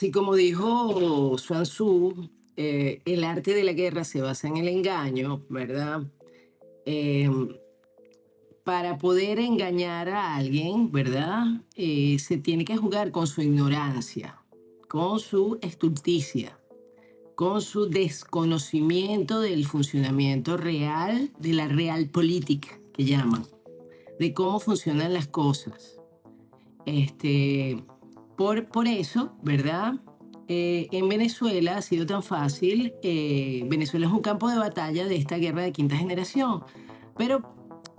Sí, como dijo Sun Tzu, el arte de la guerra se basa en el engaño, ¿verdad? Em, para poder engañar a alguien, ¿verdad? Se tiene que jugar con su ignorancia, con su estulticia, con su desconocimiento del funcionamiento real de la realpolitik, que llaman, de cómo funcionan las cosas. Este, por eso, ¿verdad? En Venezuela ha sido tan fácil. Venezuela es un campo de batalla de esta guerra de quinta generación. Pero,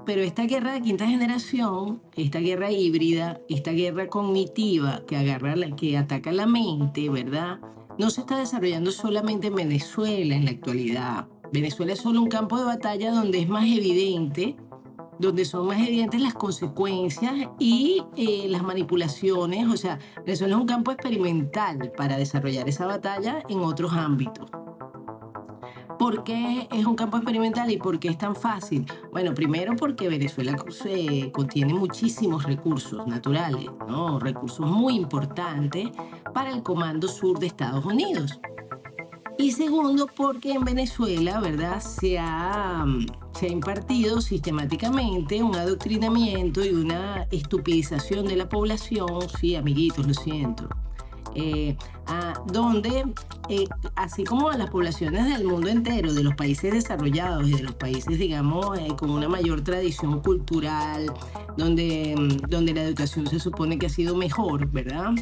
pero esta guerra de quinta generación, esta guerra híbrida, esta guerra cognitiva que ataca la mente, ¿verdad? No se está desarrollando solamente en Venezuela en la actualidad. Venezuela es solo un campo de batalla donde son más evidentes las consecuencias y las manipulaciones. O sea, Venezuela es un campo experimental para desarrollar esa batalla en otros ámbitos. ¿Por qué es un campo experimental y por qué es tan fácil? Bueno, primero porque Venezuela contiene muchísimos recursos naturales, ¿no? Recursos muy importantes para el Comando Sur de Estados Unidos. Y segundo, porque en Venezuela, ¿verdad? Se ha impartido sistemáticamente un adoctrinamiento y una estupidización de la población, sí, amiguitos, lo siento, donde, así como a las poblaciones del mundo entero, de los países desarrollados y de los países, digamos, con una mayor tradición cultural, donde la educación se supone que ha sido mejor, ¿verdad?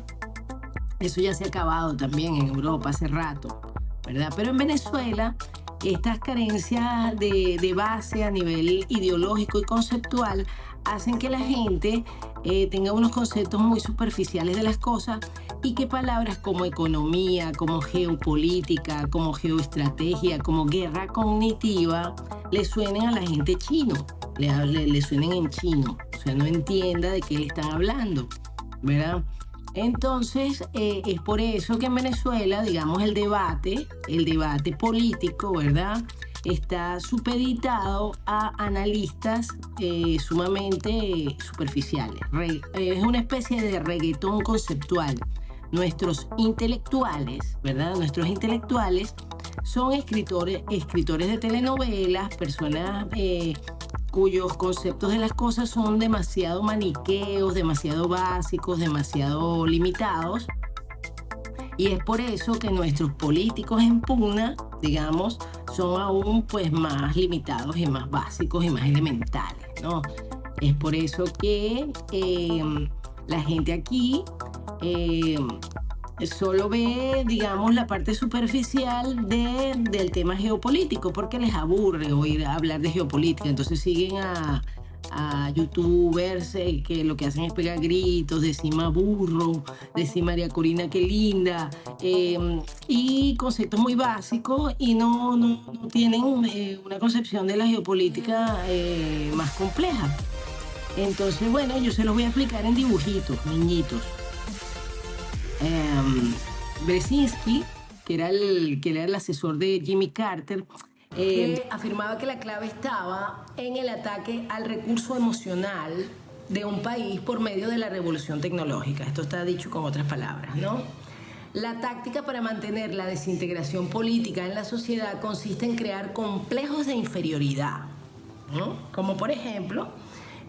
Eso ya se ha acabado también en Europa hace rato, ¿verdad? Pero en Venezuela, estas carencias de base a nivel ideológico y conceptual hacen que la gente tenga unos conceptos muy superficiales de las cosas y que palabras como economía, como geopolítica, como geoestrategia, como guerra cognitiva, le suenen a la gente chino, le suenen en chino, o sea, no entienda de qué le están hablando, ¿verdad? Entonces, es por eso que en Venezuela, digamos, el debate político, ¿verdad? Está supeditado a analistas sumamente superficiales. Es una especie de reggaetón conceptual. Nuestros intelectuales, ¿verdad? Nuestros intelectuales son escritores de telenovelas, personas cuyos conceptos de las cosas son demasiado maniqueos, demasiado básicos, demasiado limitados. Y es por eso que nuestros políticos en pugna, digamos, son aún pues más limitados y más básicos y más elementales, ¿no? Es por eso que la gente aquí eh, solo ve, digamos, la parte superficial del tema geopolítico, porque les aburre oír hablar de geopolítica. Entonces siguen a youtubers que lo que hacen es pegar gritos, decir burro, decir María Corina, qué linda, y conceptos muy básicos y no tienen una concepción de la geopolítica más compleja. Entonces, bueno, yo se los voy a explicar en dibujitos, niñitos. Brzezinski, que era el asesor de Jimmy Carter, afirmaba que la clave estaba en el ataque al recurso emocional de un país por medio de la revolución tecnológica. Esto está dicho con otras palabras, ¿no? La táctica para mantener la desintegración política en la sociedad consiste en crear complejos de inferioridad, ¿no? Como por ejemplo,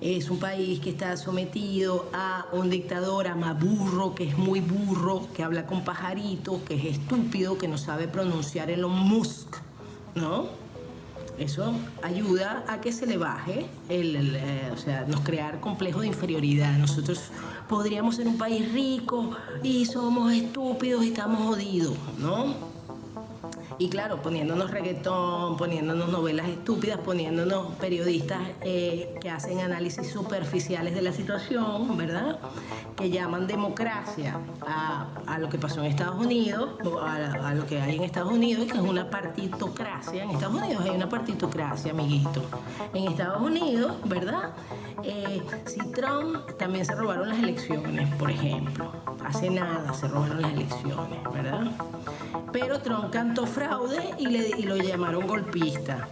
es un país que está sometido a un dictador, a Maburro, que es muy burro, que habla con pajaritos, que es estúpido, que no sabe pronunciar Elon Musk, ¿no? Eso ayuda a que se le baje, o sea, nos crear complejo de inferioridad. Nosotros podríamos ser un país rico y somos estúpidos y estamos jodidos, ¿no? Y claro, poniéndonos reggaetón, poniéndonos novelas estúpidas, poniéndonos periodistas que hacen análisis superficiales de la situación, ¿verdad? Que llaman democracia a lo que pasó en Estados Unidos, a lo que hay en Estados Unidos, que es una partitocracia. En Estados Unidos hay una partitocracia, amiguito. En Estados Unidos, ¿verdad? Si Trump también se robaron las elecciones, por ejemplo. Hace nada se robaron las elecciones, ¿verdad? Pero Trump cantó fraude y lo llamaron golpista.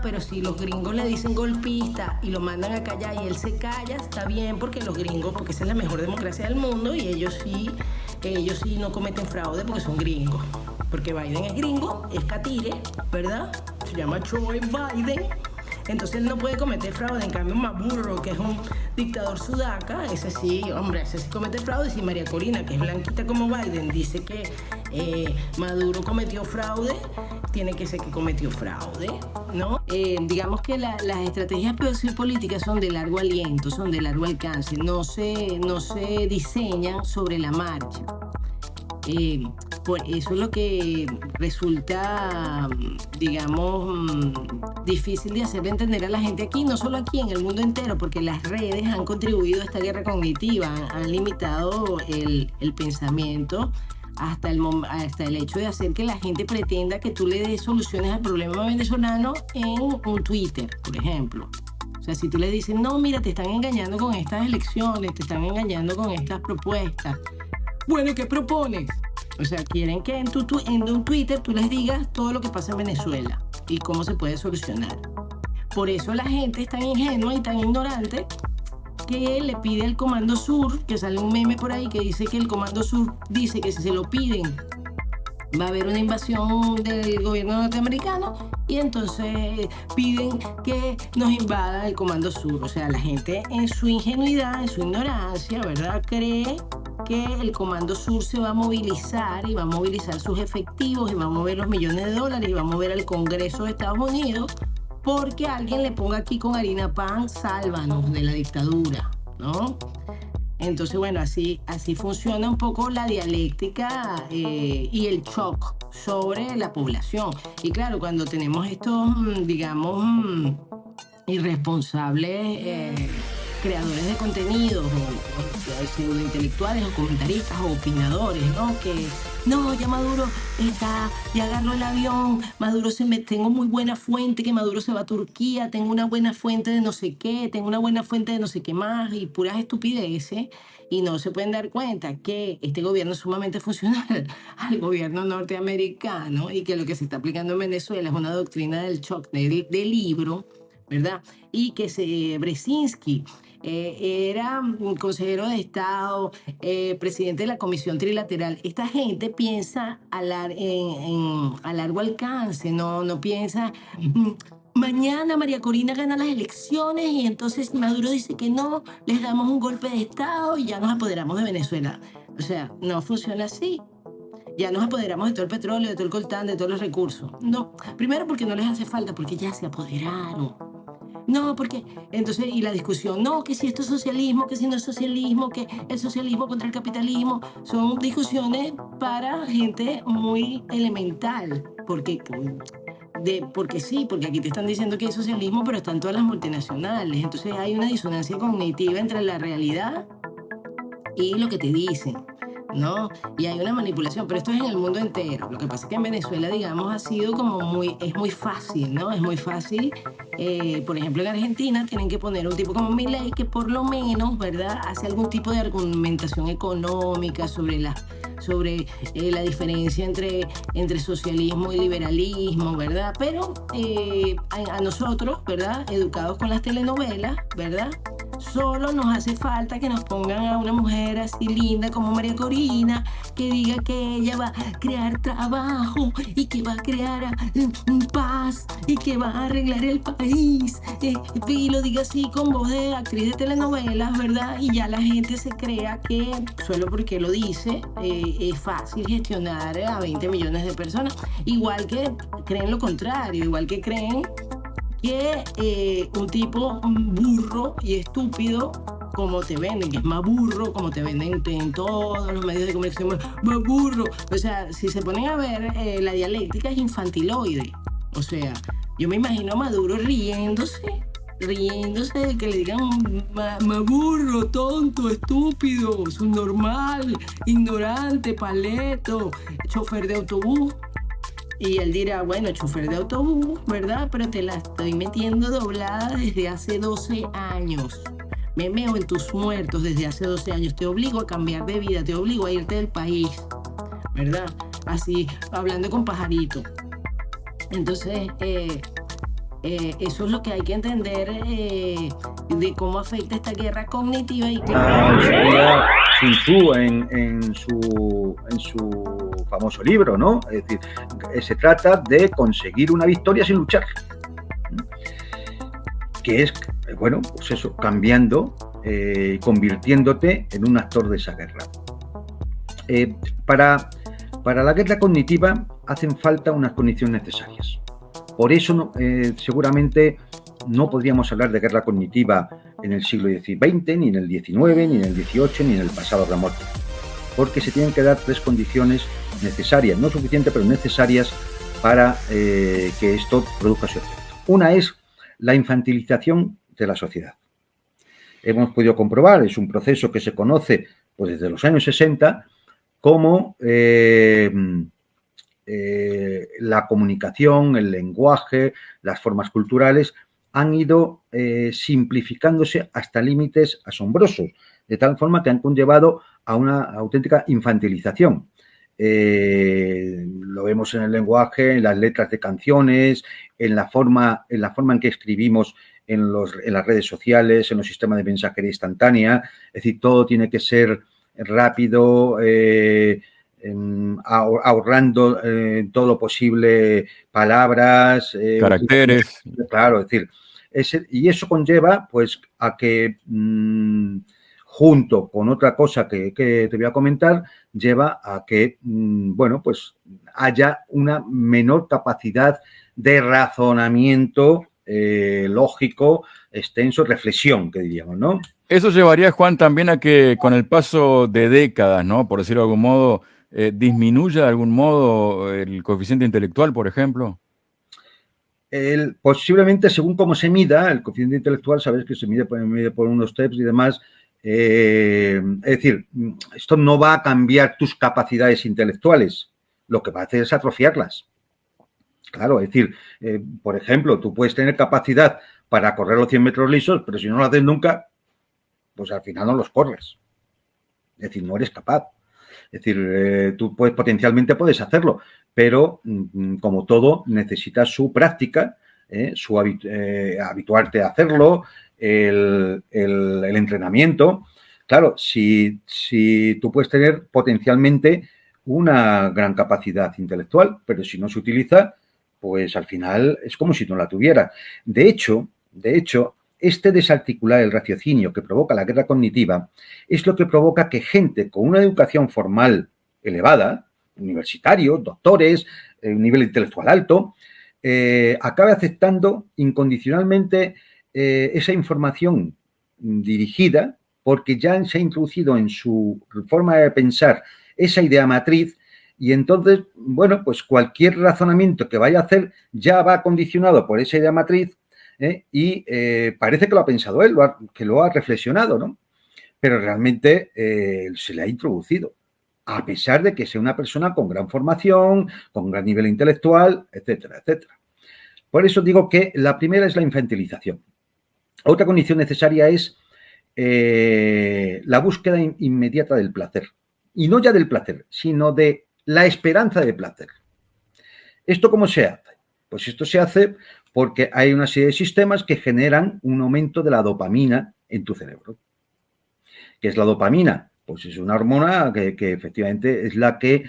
Pero si los gringos le dicen golpista y lo mandan a callar y él se calla, está bien porque los gringos, porque esa es la mejor democracia del mundo y ellos sí no cometen fraude porque son gringos. Porque Biden es gringo, es catire, ¿verdad? Se llama Joe Biden. Entonces él no puede cometer fraude. En cambio, Maduro, que es un dictador sudaca, ese sí comete fraude. Si María Corina, que es blanquita como Biden, dice que Maduro cometió fraude, tiene que ser que cometió fraude, ¿no? Digamos que las estrategias políticas son de largo aliento, son de largo alcance, no se diseñan sobre la marcha. Por eso es lo que resulta, digamos, difícil de hacerle entender a la gente aquí, no solo aquí, en el mundo entero, porque las redes han contribuido a esta guerra cognitiva, han limitado el pensamiento hasta el hecho de hacer que la gente pretenda que tú le des soluciones al problema venezolano en un Twitter, por ejemplo. O sea, si tú le dices, no, mira, te están engañando con estas elecciones, te están engañando con estas propuestas. Bueno, ¿qué propones? O sea, quieren que en un Twitter tú les digas todo lo que pasa en Venezuela y cómo se puede solucionar. Por eso la gente es tan ingenua y tan ignorante que le pide al Comando Sur, que sale un meme por ahí que dice que el Comando Sur dice que si se lo piden va a haber una invasión del gobierno norteamericano y entonces piden que nos invada el Comando Sur. O sea, la gente en su ingenuidad, en su ignorancia, ¿verdad?, cree que el Comando Sur se va a movilizar y va a movilizar sus efectivos y va a mover los millones de dólares y va a mover al Congreso de Estados Unidos porque alguien le ponga aquí con harina pan, sálvanos de la dictadura, ¿no? Entonces, bueno, así funciona un poco la dialéctica y el shock sobre la población. Y claro, cuando tenemos estos, digamos, irresponsables creadores de contenidos o pseudointelectuales o comentaristas o opinadores, ¿no? Que no, ya Maduro ya agarró el avión, tengo muy buena fuente que Maduro se va a Turquía, tengo una buena fuente de no sé qué, tengo una buena fuente de no sé qué más y puras estupideces y no se pueden dar cuenta que este gobierno es sumamente funcional al gobierno norteamericano y que lo que se está aplicando en Venezuela es una doctrina del shock del libro, ¿verdad? Y que Brzezinski era un consejero de Estado, presidente de la Comisión Trilateral. Esta gente piensa a largo alcance, no piensa, mañana María Corina gana las elecciones y entonces Maduro dice que no, les damos un golpe de Estado y ya nos apoderamos de Venezuela. O sea, no funciona así. Ya nos apoderamos de todo el petróleo, de todo el coltán, de todos los recursos. No, primero porque no les hace falta, porque ya se apoderaron. No, porque entonces, y la discusión, no, que si esto es socialismo, que si no es socialismo, que el socialismo contra el capitalismo, son discusiones para gente muy elemental, porque sí, porque aquí te están diciendo que hay socialismo, pero están todas las multinacionales, entonces hay una disonancia cognitiva entre la realidad y lo que te dicen, ¿no? Y hay una manipulación, pero esto es en el mundo entero. Lo que pasa es que en Venezuela, digamos, ha sido es muy fácil, ¿no? Es muy fácil. Por ejemplo, en Argentina tienen que poner un tipo como Milei que por lo menos, ¿verdad?, hace algún tipo de argumentación económica sobre la diferencia entre socialismo y liberalismo, ¿verdad? Pero a nosotros, ¿verdad?, educados con las telenovelas, ¿verdad?, solo nos hace falta que nos pongan a una mujer así linda como María Corina, que diga que ella va a crear trabajo y que va a crear paz y que va a arreglar el país. Y lo diga así con voz de actriz de telenovelas, ¿verdad? Y ya la gente se crea que, solo porque lo dice, es fácil gestionar a 20 millones de personas. Igual que creen lo contrario, igual que creen que un tipo burro y estúpido como te venden, que es más burro, como te venden en todos los medios de comunicación, más burro. O sea, si se ponen a ver, la dialéctica es infantiloide. O sea, yo me imagino a Maduro riéndose de que le digan más burro, tonto, estúpido, subnormal, ignorante, paleto, chofer de autobús. Y él dirá, bueno, chofer de autobús, ¿verdad? Pero te la estoy metiendo doblada desde hace 12 años. Me meo en tus muertos desde hace 12 años. Te obligo a cambiar de vida, te obligo a irte del país, ¿verdad? Así, hablando con pajarito. Entonces, Eso es lo que hay que entender de cómo afecta esta guerra cognitiva y Escribía Sun Tzu en su famoso libro, ¿no? Es decir, se trata de conseguir una victoria sin luchar. Que es, bueno, pues eso, cambiando, convirtiéndote en un actor de esa guerra. Para la guerra cognitiva hacen falta unas condiciones necesarias. Por eso seguramente no podríamos hablar de guerra cognitiva en el siglo XX, ni en el XIX, ni en el XVIII, ni en el pasado remoto. Porque se tienen que dar 3 condiciones necesarias, no suficientes, pero necesarias para que esto produzca su efecto. Una es la infantilización de la sociedad. Hemos podido comprobar, es un proceso que se conoce pues, desde los años 60, como la comunicación, el lenguaje, las formas culturales han ido simplificándose hasta límites asombrosos, de tal forma que han conllevado a una auténtica infantilización. Lo vemos en el lenguaje, en las letras de canciones, en la forma en que escribimos en las redes sociales, en los sistemas de mensajería instantánea. Es decir, todo tiene que ser rápido, ahorrando todo lo posible palabras, caracteres. Claro, es decir, y eso conlleva pues a que junto con otra cosa que te voy a comentar, lleva a que, bueno, pues haya una menor capacidad de razonamiento lógico, extenso, reflexión, que diríamos, ¿no? Eso llevaría, Juan, también a que con el paso de décadas, ¿no? Por decirlo de algún modo, disminuya de algún modo el coeficiente intelectual, por ejemplo. Posiblemente, según cómo se mida, el coeficiente intelectual, sabes que se mide por unos steps y demás. Es decir, esto no va a cambiar tus capacidades intelectuales, lo que va a hacer es atrofiarlas. Claro, es decir, por ejemplo, tú puedes tener capacidad para correr los 100 metros lisos, pero si no lo haces nunca, pues al final no los corres. Es decir, no eres capaz. Es decir, tú potencialmente puedes hacerlo, pero como todo, necesitas su práctica, habituarte a hacerlo, el entrenamiento. Claro, si tú puedes tener potencialmente una gran capacidad intelectual, pero si no se utiliza, pues al final es como si no la tuviera. De hecho, este desarticular el raciocinio que provoca la guerra cognitiva es lo que provoca que gente con una educación formal elevada, universitarios, doctores, un nivel intelectual alto, acabe aceptando incondicionalmente esa información dirigida porque ya se ha introducido en su forma de pensar esa idea matriz. Y entonces, bueno, pues cualquier razonamiento que vaya a hacer ya va condicionado por esa idea matriz y parece que lo ha pensado él, que lo ha reflexionado, ¿no? Pero realmente se le ha introducido, a pesar de que sea una persona con gran formación, con gran nivel intelectual, etcétera, etcétera. Por eso digo que la primera es la infantilización. Otra condición necesaria es la búsqueda inmediata del placer. Y no ya del placer, sino de la esperanza de placer. ¿Esto cómo se hace? Pues esto se hace porque hay una serie de sistemas que generan un aumento de la dopamina en tu cerebro. ¿Qué es la dopamina? Pues es una hormona que efectivamente es la que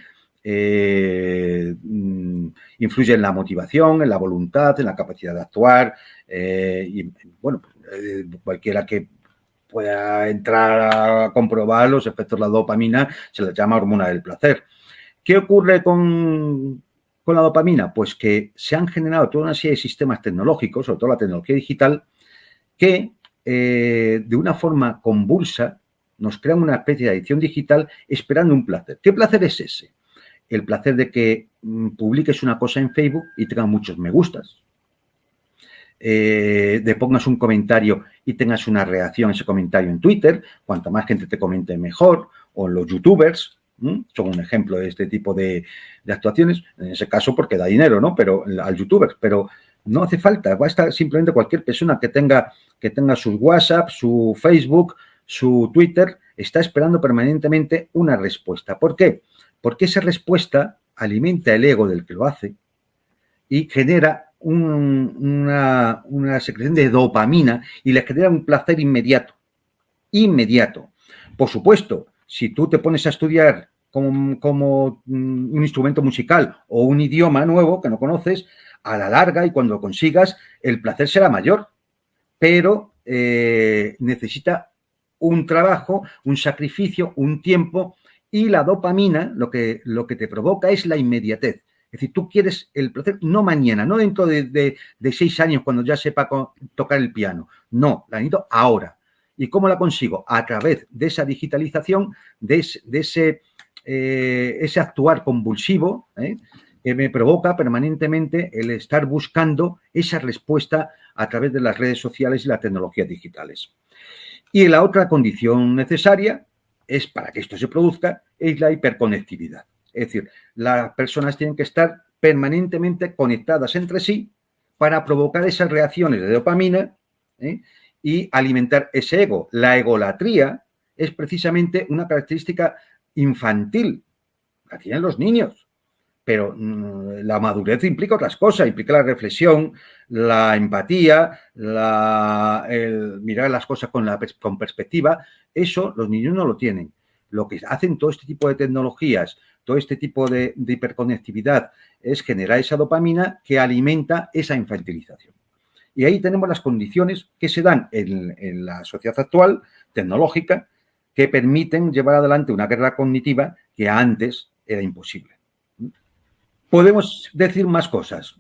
influye en la motivación, en la voluntad, en la capacidad de actuar. Y bueno, cualquiera que pueda entrar a comprobar los efectos de la dopamina se les llama hormona del placer. ¿Qué ocurre con la dopamina? Pues que se han generado toda una serie de sistemas tecnológicos, sobre todo la tecnología digital, que de una forma convulsa nos crean una especie de adicción digital esperando un placer. ¿Qué placer es ese? El placer de que publiques una cosa en Facebook y tengas muchos me gustas, de pongas un comentario y tengas una reacción a ese comentario en Twitter, cuanta más gente te comente mejor, o en los youtubers, son un ejemplo de este tipo de actuaciones, en ese caso porque da dinero, ¿no? Pero al youtuber, pero no hace falta, va a estar simplemente cualquier persona que tenga sus WhatsApp, su Facebook, su Twitter, está esperando permanentemente una respuesta. ¿Por qué? Porque esa respuesta alimenta el ego del que lo hace y genera una secreción de dopamina y les genera un placer inmediato. Inmediato. Por supuesto, si tú te pones a estudiar como un instrumento musical o un idioma nuevo que no conoces, a la larga y cuando lo consigas, el placer será mayor, pero necesita un trabajo, un sacrificio, un tiempo, y la dopamina lo que te provoca es la inmediatez. Es decir, tú quieres el placer no mañana, no dentro de 6 años cuando ya sepa tocar el piano. No, la necesito ahora. ¿Y cómo la consigo? A través de esa digitalización, de ese actuar convulsivo, que me provoca permanentemente el estar buscando esa respuesta a través de las redes sociales y las tecnologías digitales. Y la otra condición necesaria es, para que esto se produzca, es la hiperconectividad. Es decir, las personas tienen que estar permanentemente conectadas entre sí para provocar esas reacciones de dopamina y alimentar ese ego. La egolatría es precisamente una característica infantil, la tienen los niños, pero la madurez implica otras cosas, implica la reflexión, la empatía, el mirar las cosas con perspectiva. Eso los niños no lo tienen. Lo que hacen todo este tipo de tecnologías, todo este tipo de hiperconectividad, es generar esa dopamina que alimenta esa infantilización. Y ahí tenemos las condiciones que se dan en la sociedad actual, tecnológica, que permiten llevar adelante una guerra cognitiva que antes era imposible. Podemos decir más cosas.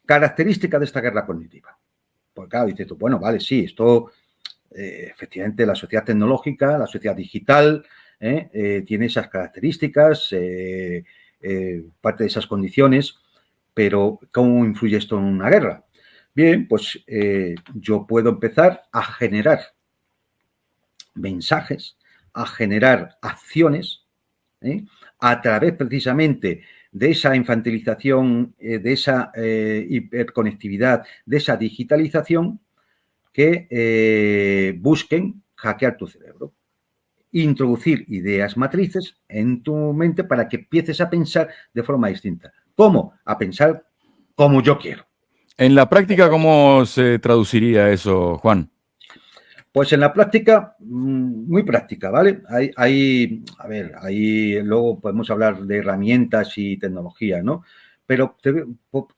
Característica de esta guerra cognitiva. Porque claro, dices tú, bueno, vale, sí, esto, efectivamente, la sociedad tecnológica, la sociedad digital, tiene esas características, parte de esas condiciones, pero ¿cómo influye esto en una guerra? Bien, pues yo puedo empezar a generar mensajes, a generar acciones, a través precisamente de esa infantilización, de esa hiperconectividad, de esa digitalización, que busquen hackear tu cerebro. Introducir ideas matrices en tu mente para que empieces a pensar de forma distinta. ¿Cómo? A pensar como yo quiero. En la práctica, ¿cómo se traduciría eso, Juan? Pues en la práctica, muy práctica, ¿vale? Ahí luego podemos hablar de herramientas y tecnología, ¿no? Pero te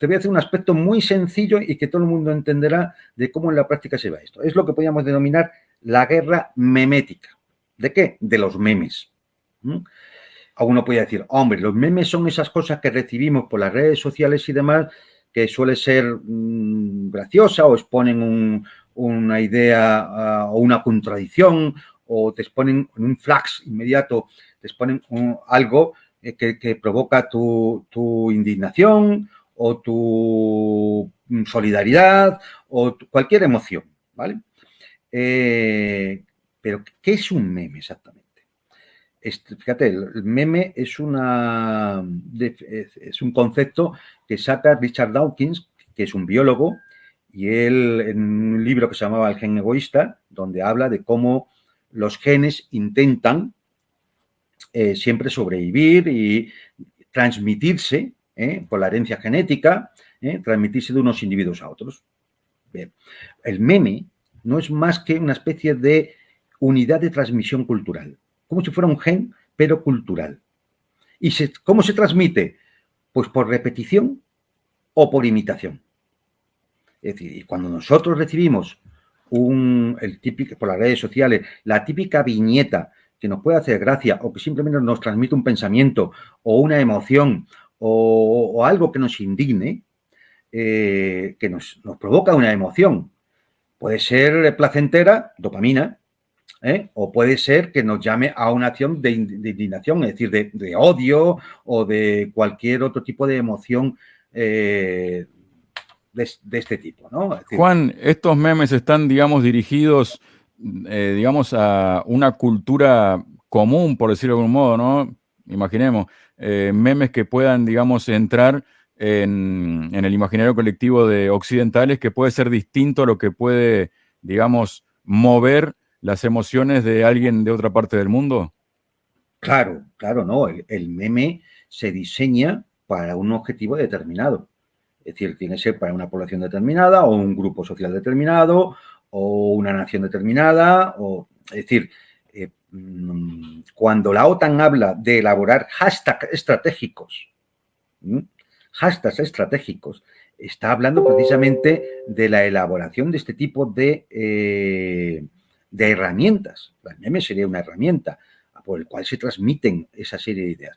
voy a hacer un aspecto muy sencillo y que todo el mundo entenderá de cómo en la práctica se va esto. Es lo que podríamos denominar la guerra memética. ¿De qué? De los memes. Uno puede decir, hombre, los memes son esas cosas que recibimos por las redes sociales y demás, que suele ser graciosa o exponen una idea o una contradicción, o te exponen en un flash inmediato, te exponen algo que provoca tu indignación o tu solidaridad o cualquier emoción, ¿vale? Pero, ¿qué es un meme exactamente? Fíjate, el meme es un concepto que saca Richard Dawkins, que es un biólogo, y él en un libro que se llamaba El gen egoísta, donde habla de cómo los genes intentan siempre sobrevivir y transmitirse por la herencia genética, transmitirse de unos individuos a otros. Bien. El meme no es más que una especie de unidad de transmisión cultural, como si fuera un gen, pero cultural. ¿Y cómo se transmite? Pues por repetición o por imitación. Es decir, y cuando nosotros recibimos por las redes sociales, la típica viñeta que nos puede hacer gracia o que simplemente nos transmite un pensamiento o una emoción o algo que nos indigne, que nos provoca una emoción. Puede ser placentera, dopamina, o puede ser que nos llame a una acción de indignación, es decir, de odio o de cualquier otro tipo de emoción de este tipo, ¿no? Es decir, Juan, estos memes están, digamos, dirigidos, digamos, a una cultura común, por decirlo de algún modo, ¿no? Imaginemos, memes que puedan, digamos, entrar en el imaginario colectivo de occidentales, que puede ser distinto a lo que puede, digamos, mover las emociones de alguien de otra parte del mundo. Claro, no. El meme se diseña para un objetivo determinado. Es decir, tiene que ser para una población determinada o un grupo social determinado o una nación determinada. Es decir, cuando la OTAN habla de elaborar hashtags estratégicos, está hablando precisamente de la elaboración de este tipo de herramientas. El meme sería una herramienta por el cual se transmiten esa serie de ideas.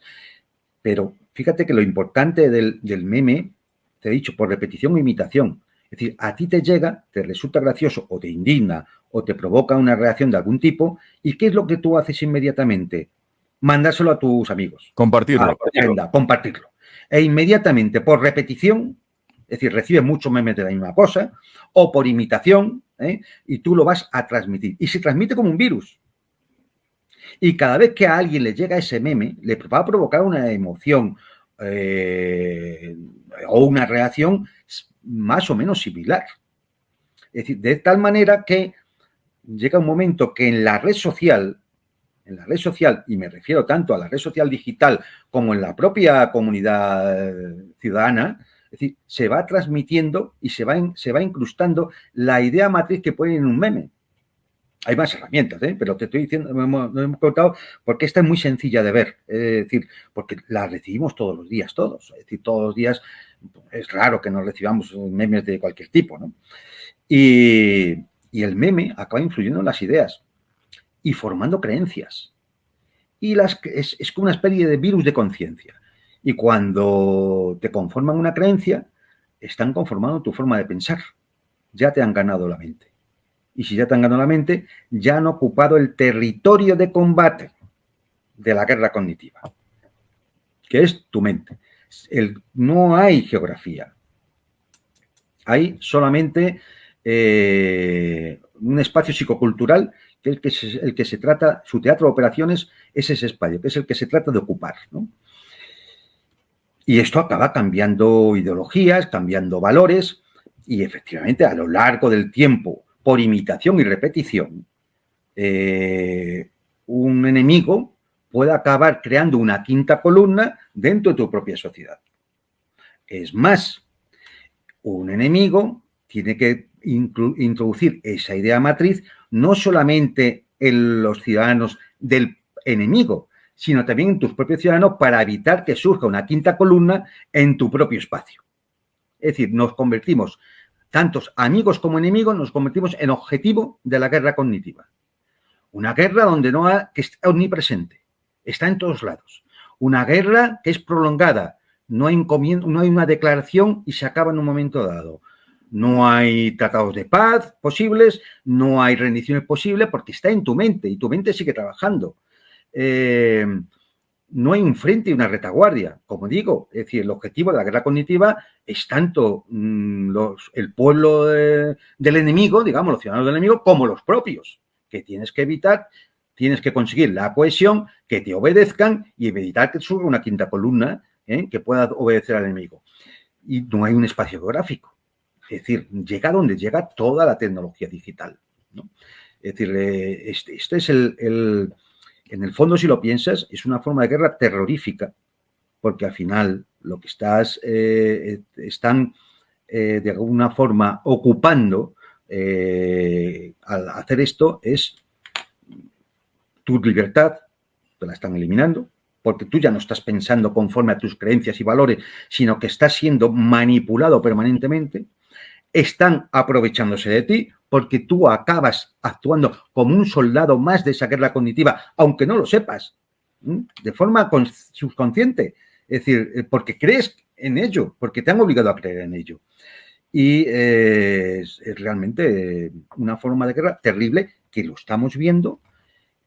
Pero fíjate que lo importante del meme, te he dicho, por repetición o imitación. Es decir, a ti te llega, te resulta gracioso o te indigna o te provoca una reacción de algún tipo, ¿y qué es lo que tú haces inmediatamente? Mandárselo a tus amigos. Compartirlo. Compartirlo. E inmediatamente, por repetición, es decir, recibes muchos memes de la misma cosa, o por imitación, y tú lo vas a transmitir. Y se transmite como un virus. Y cada vez que a alguien le llega ese meme, le va a provocar una emoción o una reacción más o menos similar. Es decir, de tal manera que llega un momento que en la red social, y me refiero tanto a la red social digital como en la propia comunidad ciudadana, es decir, se va transmitiendo y se va incrustando la idea matriz que pone en un meme. Hay más herramientas, pero te estoy diciendo, no hemos contado, porque esta es muy sencilla de ver. Es decir, porque la recibimos todos los días, todos. Es decir, todos los días es raro que nos recibamos memes de cualquier tipo, ¿no? Y el meme acaba influyendo en las ideas y formando creencias. Y es como una especie de virus de conciencia. Y cuando te conforman una creencia, están conformando tu forma de pensar. Ya te han ganado la mente. Y si ya te han ganado la mente, ya han ocupado el territorio de combate de la guerra cognitiva, que es tu mente. No hay geografía. Hay solamente un espacio psicocultural que el que se trata, su teatro de operaciones es ese espacio, que es el que se trata de ocupar, ¿no? Y esto acaba cambiando ideologías, cambiando valores, y efectivamente a lo largo del tiempo, por imitación y repetición, un enemigo puede acabar creando una quinta columna dentro de tu propia sociedad. Es más, un enemigo tiene que introducir esa idea matriz no solamente en los ciudadanos del enemigo, sino también en tus propios ciudadanos para evitar que surja una quinta columna en tu propio espacio. Es decir, nos convertimos, tantos amigos como enemigos, nos convertimos en objetivo de la guerra cognitiva. Una guerra donde que es omnipresente, está en todos lados. Una guerra que es prolongada, no hay una declaración y se acaba en un momento dado. No hay tratados de paz posibles, no hay rendiciones posibles porque está en tu mente y tu mente sigue trabajando. No hay un frente y una retaguardia, como digo. Es decir, el objetivo de la guerra cognitiva es tanto el pueblo del enemigo, digamos, los ciudadanos del enemigo, como los propios, que tienes que evitar, tienes que conseguir la cohesión, que te obedezcan y evitar que surja una quinta columna que pueda obedecer al enemigo. Y no hay un espacio geográfico. Es decir, llega donde llega toda la tecnología digital, ¿no? Es decir, este es en el fondo, si lo piensas, es una forma de guerra terrorífica, porque al final lo que están de alguna forma ocupando al hacer esto es tu libertad, te la están eliminando, porque tú ya no estás pensando conforme a tus creencias y valores, sino que estás siendo manipulado permanentemente. Están aprovechándose de ti porque tú acabas actuando como un soldado más de esa guerra cognitiva, aunque no lo sepas, de forma subconsciente. Es decir, porque crees en ello, porque te han obligado a creer en ello. Y es realmente una forma de guerra terrible que lo estamos viendo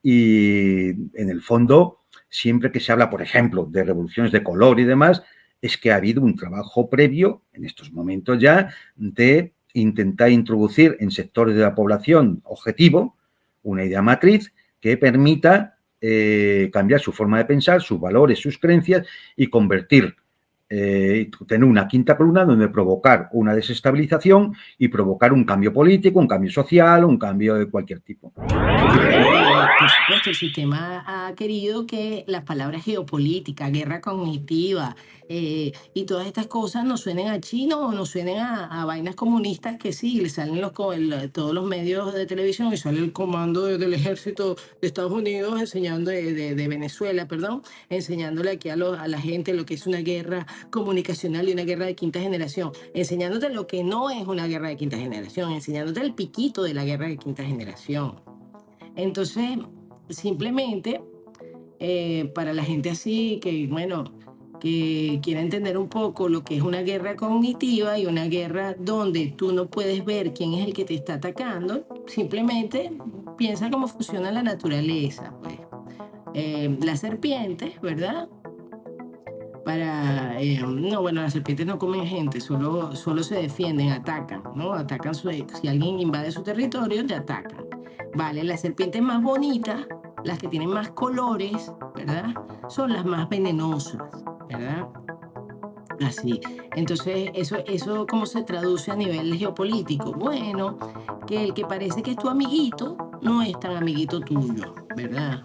y en el fondo, siempre que se habla, por ejemplo, de revoluciones de color y demás, es que ha habido un trabajo previo, en estos momentos ya, de intentar introducir en sectores de la población objetivo una idea matriz que permita cambiar su forma de pensar, sus valores, sus creencias y convertir tener una quinta columna donde provocar una desestabilización y provocar un cambio político, un cambio social, un cambio de cualquier tipo. Por supuesto, el sistema ha querido que las palabras geopolítica, guerra cognitiva y todas estas cosas no suenen a chino o no suenen a vainas comunistas que sí, le salen todos los medios de televisión y sale el comando del ejército de Estados Unidos enseñando, de Venezuela, perdón, enseñándole aquí a la gente lo que es una guerra comunicacional y una guerra de quinta generación, enseñándote lo que no es una guerra de quinta generación, enseñándote el piquito de la guerra de quinta generación. Entonces, simplemente para la gente así que, bueno, que quiera entender un poco lo que es una guerra cognitiva y una guerra donde tú no puedes ver quién es el que te está atacando, simplemente piensa cómo funciona la naturaleza, pues. Las serpientes, ¿verdad? No, bueno, las serpientes no comen gente, solo se defienden, atacan, ¿no? Atacan si alguien invade su territorio, te atacan. Vale, las serpientes más bonitas, las que tienen más colores, ¿verdad? Son las más venenosas, ¿verdad? Así. Entonces, eso ¿cómo se traduce a nivel geopolítico? Bueno, que el que parece que es tu amiguito no es tan amiguito tuyo, ¿verdad?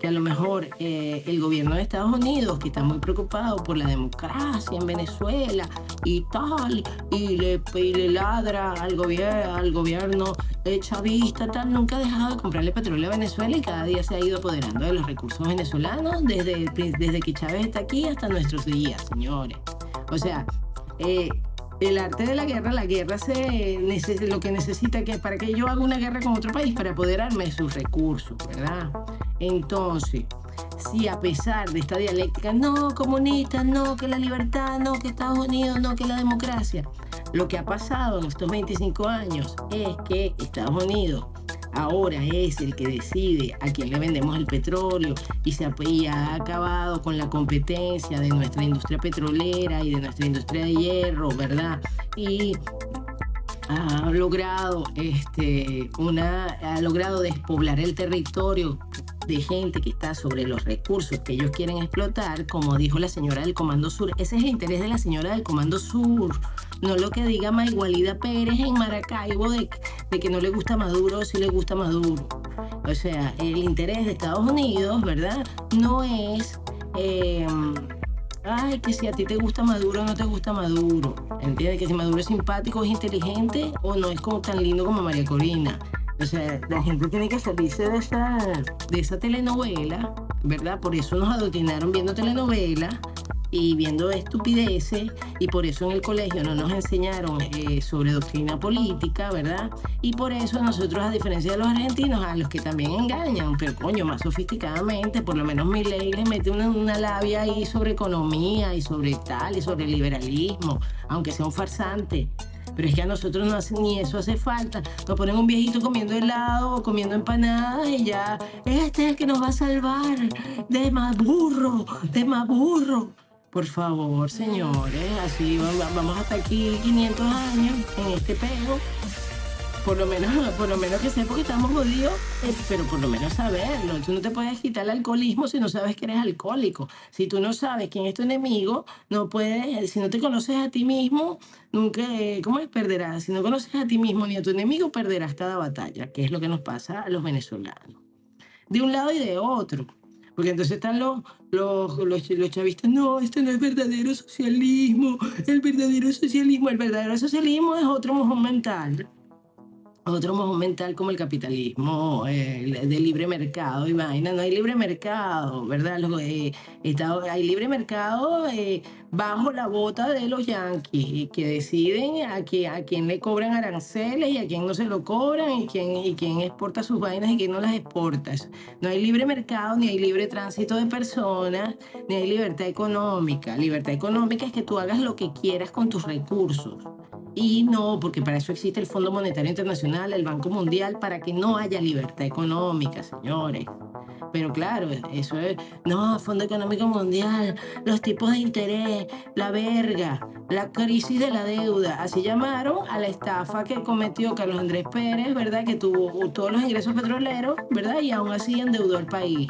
Que a lo mejor el gobierno de Estados Unidos, que está muy preocupado por la democracia en Venezuela y tal, y le ladra al gobierno chavista, tal, nunca ha dejado de comprarle petróleo a Venezuela y cada día se ha ido apoderando de los recursos venezolanos desde que Chávez está aquí hasta nuestros días, señores. O sea, el arte de la guerra lo que necesita que para que yo haga una guerra con otro país para apoderarme de sus recursos, ¿verdad? Entonces, si a pesar de esta dialéctica, no comunista, no que la libertad, no que Estados Unidos, no que la democracia, lo que ha pasado en estos 25 años es que Estados Unidos ahora es el que decide a quién le vendemos el petróleo y ha acabado con la competencia de nuestra industria petrolera y de nuestra industria de hierro, ¿verdad? Y ha logrado despoblar el territorio de gente que está sobre los recursos que ellos quieren explotar, como dijo la señora del Comando Sur. Ese es el interés de la señora del Comando Sur, no lo que diga Maigualida Pérez en Maracaibo de que no le gusta Maduro o sí le gusta Maduro. O sea, el interés de Estados Unidos, ¿verdad? No es que si a ti te gusta Maduro o no te gusta Maduro. ¿Entiendes? Que si Maduro es simpático, es inteligente o no es como tan lindo como María Corina. O sea, la gente tiene que salirse de esa telenovela, ¿verdad? Por eso nos adoctrinaron viendo telenovelas y viendo estupideces, y por eso en el colegio no nos enseñaron sobre doctrina política, ¿verdad? Y por eso nosotros, a diferencia de los argentinos, a los que también engañan, pero coño, más sofisticadamente, por lo menos Milei les mete una labia ahí sobre economía y sobre tal, y sobre liberalismo, aunque sea un farsante. Pero es que a nosotros ni eso hace falta. Nos ponen un viejito comiendo helado o comiendo empanadas y ya, este es el que nos va a salvar de Maduro, de Maduro. Por favor, señores, así vamos hasta aquí 500 años en este pego. Por lo menos que sepa que estamos jodidos, pero por lo menos saberlo. Tú no te puedes quitar el alcoholismo si no sabes que eres alcohólico. Si tú no sabes quién es tu enemigo, no puedes, si no te conoces a ti mismo, nunca, ¿cómo es? Perderás. Si no conoces a ti mismo ni a tu enemigo, perderás cada batalla, que es lo que nos pasa a los venezolanos. De un lado y de otro. Porque entonces están los chavistas, no, esto no es verdadero socialismo, el verdadero socialismo es otro mojón mental. Otro mojón mental como el capitalismo de libre mercado y vaina. No hay libre mercado, ¿verdad? Hay libre mercado bajo la bota de los yanquis, que deciden a quién le cobran aranceles y a quién no se lo cobran y quién exporta sus vainas y quién no las exporta. No hay libre mercado, ni hay libre tránsito de personas, ni hay libertad económica. Libertad económica es que tú hagas lo que quieras con tus recursos. Y no, porque para eso existe el Fondo Monetario Internacional, el Banco Mundial, para que no haya libertad económica, señores. Pero claro, eso es, no, Fondo Económico Mundial, los tipos de interés, la verga, la crisis de la deuda. Así llamaron a la estafa que cometió Carlos Andrés Pérez, ¿verdad? Que tuvo todos los ingresos petroleros, ¿verdad? Y aún así endeudó el país.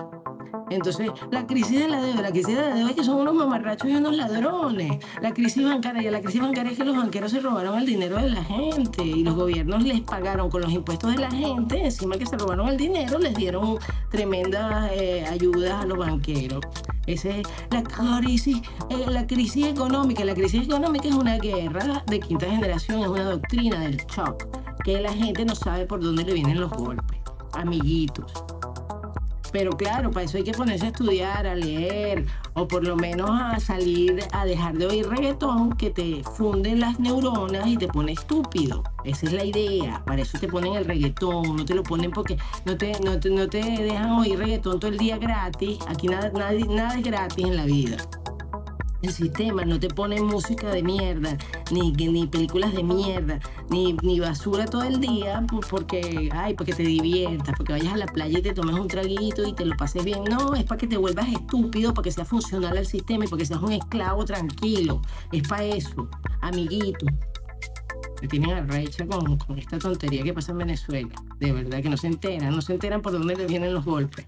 Entonces, la crisis de la deuda es que son unos mamarrachos y unos ladrones. La crisis bancaria es que los banqueros se robaron el dinero de la gente y los gobiernos les pagaron con los impuestos de la gente, encima que se robaron el dinero, les dieron tremendas ayudas a los banqueros. Esa es la crisis económica. La crisis económica es una guerra de quinta generación, es una doctrina del shock, que la gente no sabe por dónde le vienen los golpes, amiguitos. Pero claro, para eso hay que ponerse a estudiar, a leer, o por lo menos a salir, a dejar de oír reggaetón que te funden las neuronas y te pone estúpido. Esa es la idea, para eso te ponen el reggaetón, no te lo ponen porque no te dejan oír reggaetón todo el día gratis. Aquí nada es gratis en la vida. El sistema no te pone música de mierda, ni películas de mierda, ni basura todo el día porque te diviertas, porque vayas a la playa y te tomes un traguito y te lo pases bien. No, es para que te vuelvas estúpido, para que sea funcional el sistema y para que seas un esclavo tranquilo. Es para eso, amiguito. Me tienen arrecha con esta tontería que pasa en Venezuela. De verdad que no se enteran por dónde les vienen los golpes.